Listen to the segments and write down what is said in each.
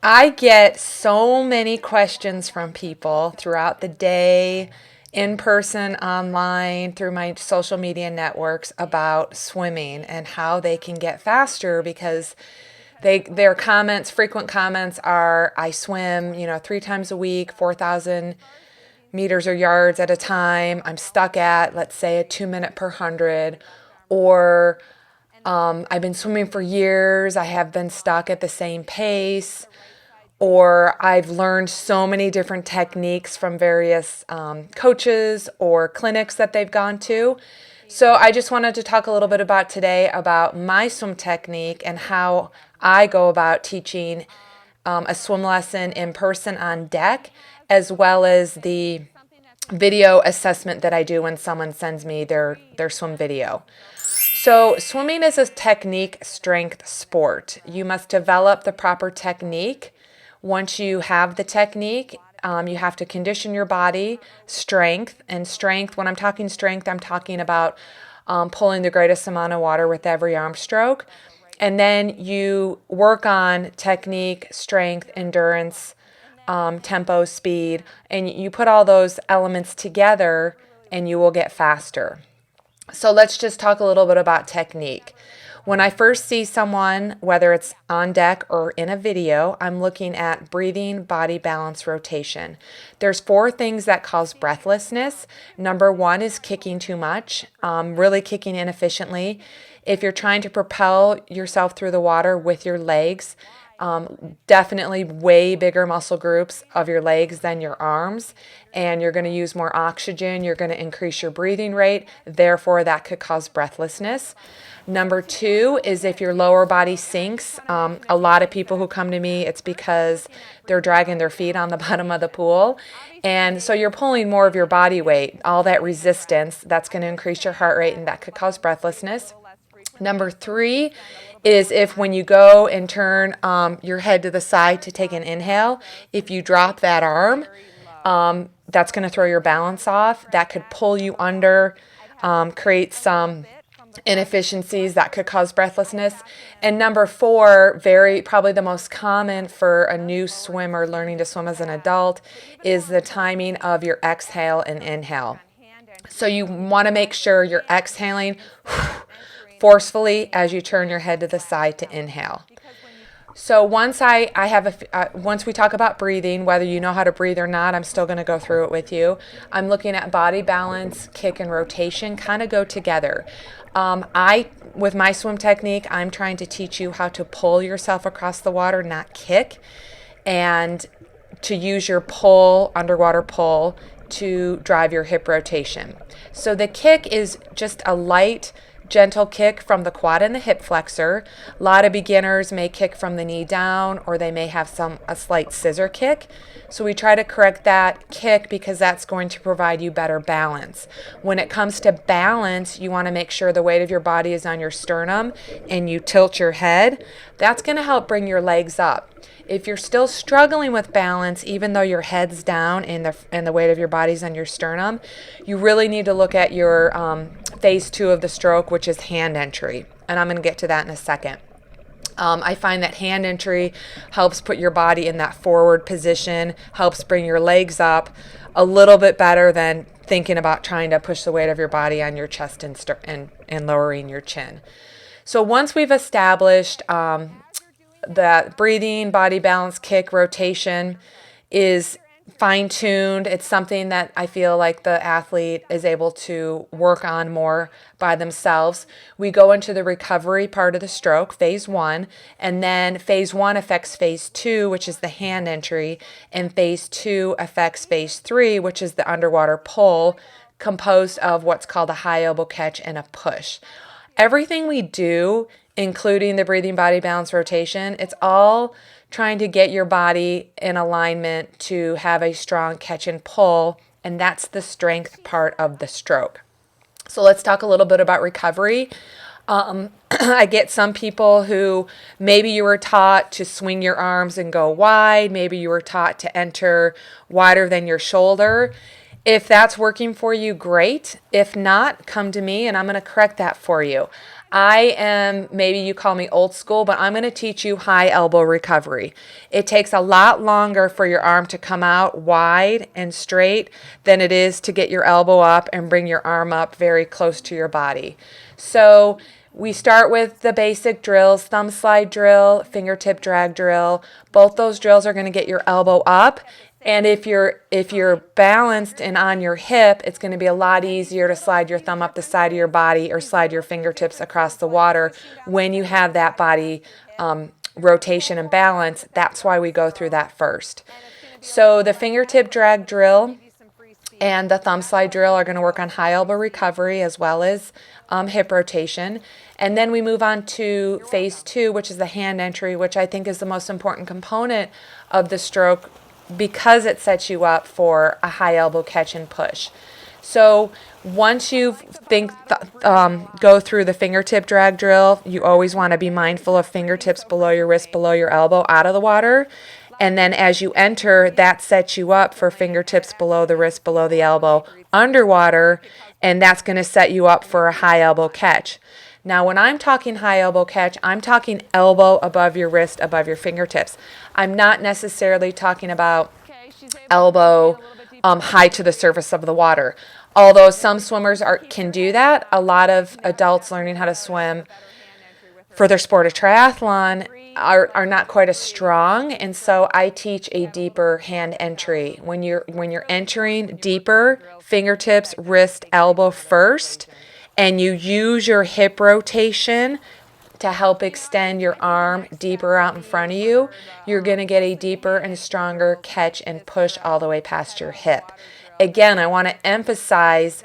I get so many questions from people throughout the day, in person, online, through my social media networks about swimming and how they can get faster because their comments, frequent comments are I swim, 3 times a week, 4,000 meters or yards at a time. I'm stuck at, let's say, a 2 minute per 100, or I've been swimming for years. I have been stuck at the same pace, or I've learned so many different techniques from various coaches or clinics that they've gone to. So I just wanted to talk a little bit about today about my swim technique and how I go about teaching a swim lesson in person on deck, as well as the video assessment that I do when someone sends me their swim video. So, swimming is a technique strength sport. You must develop the proper technique. Once you have the technique, you have to condition your body, strength. And strength, when I'm talking strength, I'm talking about pulling the greatest amount of water with every arm stroke. And then you work on technique, strength, endurance, tempo, speed, and you put all those elements together and you will get faster. So let's just talk a little bit about technique. When I first see someone, whether it's on deck or in a video, I'm looking at breathing, body balance, rotation. There's 4 things that cause breathlessness. Number 1 is kicking too much, really kicking inefficiently. If you're trying to propel yourself through the water with your legs, definitely way bigger muscle groups of your legs than your arms, and you're going to use more oxygen. You're going to increase your breathing rate. Therefore, that could cause breathlessness. Number 2 is if your lower body sinks. A lot of people who come to me, it's because they're dragging their feet on the bottom of the pool. And so you're pulling more of your body weight, all that resistance, that's going to increase your heart rate, and that could cause breathlessness. Number 3 is if when you go and turn your head to the side to take an inhale, if you drop that arm, that's going to throw your balance off. That could pull you under, create some inefficiencies that could cause breathlessness. And number 4, probably the most common for a new swimmer learning to swim as an adult, is the timing of your exhale and inhale. So you want to make sure you're exhaling forcefully as you turn your head to the side to inhale. So once once we talk about breathing, whether you know how to breathe or not, I'm still going to go through it with you. I'm looking at body balance, kick, and rotation kind of go together. With my swim technique, I'm trying to teach you how to pull yourself across the water, not kick, and to use your pull, underwater pull, to drive your hip rotation. So the kick is just a light, gentle kick from the quad and the hip flexor. A lot of beginners may kick from the knee down, or they may have a slight scissor kick. So we try to correct that kick because that's going to provide you better balance. When it comes to balance, you want to make sure the weight of your body is on your sternum and you tilt your head. That's going to help bring your legs up. If you're still struggling with balance, even though your head's down and the weight of your body's on your sternum, you really need to look at your phase 2 of the stroke, which is hand entry. And I'm going to get to that in a second. I find that hand entry helps put your body in that forward position, helps bring your legs up a little bit better than thinking about trying to push the weight of your body on your chest and lowering your chin. So once we've established that breathing, body balance, kick, rotation is fine-tuned, it's something that I feel like the athlete is able to work on more by themselves. We go into the recovery part of the stroke, phase 1, and then phase 1 affects phase 2, which is the hand entry, and phase 2 affects phase 3, which is the underwater pull, composed of what's called a high elbow catch and a push. Everything we do, including the breathing, body balance, rotation, it's all trying to get your body in alignment to have a strong catch and pull, and that's the strength part of the stroke. So let's talk a little bit about recovery. I get some people who maybe you were taught to swing your arms and go wide, maybe you were taught to enter wider than your shoulder. If that's working for you, great. If not, come to me and I'm going to correct that for you. Maybe you call me old school, but I'm going to teach you high elbow recovery. It takes a lot longer for your arm to come out wide and straight than it is to get your elbow up and bring your arm up very close to your body. So we start with the basic drills, thumb slide drill, fingertip drag drill. Both those drills are going to get your elbow up. And if you're balanced and on your hip, it's going to be a lot easier to slide your thumb up the side of your body or slide your fingertips across the water when you have that body rotation and balance. That's why we go through that first. So the fingertip drag drill and the thumb slide drill are going to work on high elbow recovery as well as hip rotation. And then we move on to phase 2, which is the hand entry, which I think is the most important component of the stroke because it sets you up for a high elbow catch and push. So once you go through the fingertip drag drill, you always want to be mindful of fingertips below your wrist, below your elbow, out of the water. And then as you enter, that sets you up for fingertips below the wrist, below the elbow, underwater, and that's going to set you up for a high elbow catch. Now, when I'm talking high elbow catch, I'm talking elbow above your wrist, above your fingertips. I'm not necessarily talking about elbow high to the surface of the water. Although some swimmers can do that, a lot of adults learning how to swim for their sport of triathlon are not quite as strong, and so I teach a deeper hand entry. When you're entering deeper, fingertips, wrist, elbow first, and you use your hip rotation to help extend your arm deeper out in front of you, you're going to get a deeper and stronger catch and push all the way past your hip. Again, I want to emphasize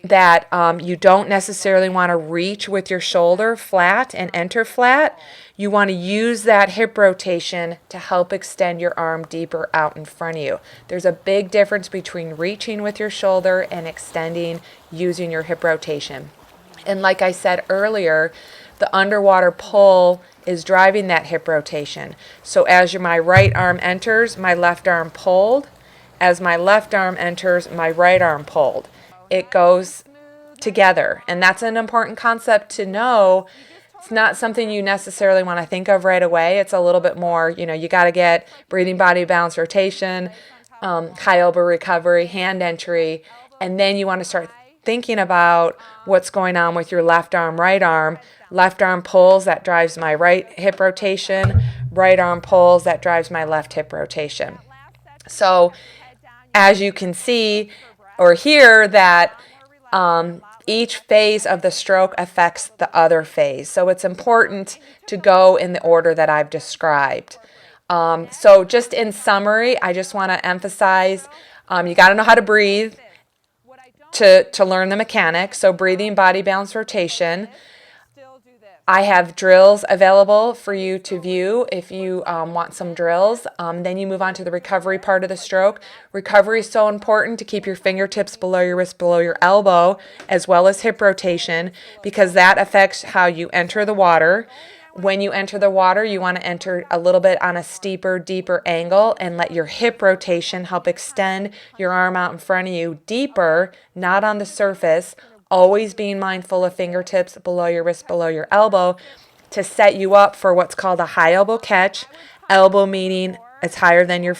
that you don't necessarily want to reach with your shoulder flat and enter flat. You want to use that hip rotation to help extend your arm deeper out in front of you. There's a big difference between reaching with your shoulder and extending using your hip rotation. And like I said earlier, the underwater pull is driving that hip rotation. So as my right arm enters, my left arm pulled. As my left arm enters, my right arm pulled. It goes together. And that's an important concept to know. It's not something you necessarily want to think of right away. It's a little bit more, you got to get breathing, body balance, rotation, high elbow recovery, hand entry, and then you want to start thinking about what's going on with your left arm, right arm. Left arm pulls, that drives my right hip rotation. Right arm pulls, that drives my left hip rotation. So as you can see or hear that each phase of the stroke affects the other phase. So it's important to go in the order that I've described. So just in summary, I just want to emphasize you got to know how to breathe to learn the mechanics. So breathing, body balance, rotation. I have drills available for you to view if you want some drills. Then you move on to the recovery part of the stroke. Recovery is so important to keep your fingertips below your wrist, below your elbow, as well as hip rotation, because that affects how you enter the water. When you enter the water, you want to enter a little bit on a steeper, deeper angle and let your hip rotation help extend your arm out in front of you deeper, not on the surface. Always being mindful of fingertips below your wrist, below your elbow to set you up for what's called a high elbow catch. Elbow meaning it's higher than your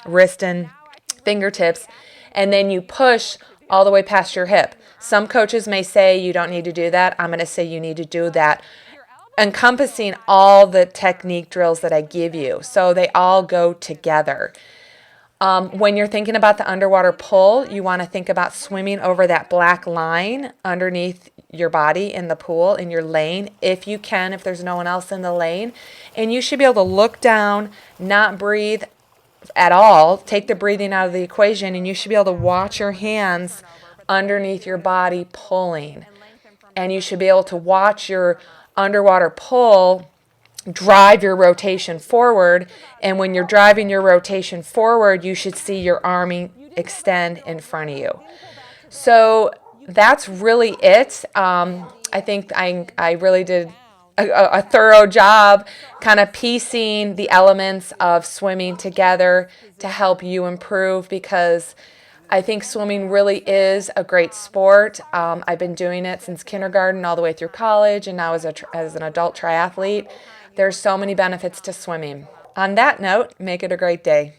wrist and fingertips. And then you push all the way past your hip. Some coaches may say you don't need to do that. I'm going to say you need to do that, encompassing all the technique drills that I give you. So they all go together. When you're thinking about the underwater pull, you want to think about swimming over that black line underneath your body in the pool, in your lane, if you can, if there's no one else in the lane. And you should be able to look down, not breathe at all, take the breathing out of the equation, and you should be able to watch your hands underneath your body pulling. And you should be able to watch your underwater pull drive your rotation forward, and when you're driving your rotation forward, you should see your arm extend in front of you. So that's really it. I think I really did a thorough job kind of piecing the elements of swimming together to help you improve, because I think swimming really is a great sport. I've been doing it since kindergarten all the way through college, and now as an adult triathlete. There's so many benefits to swimming. On that note, make it a great day.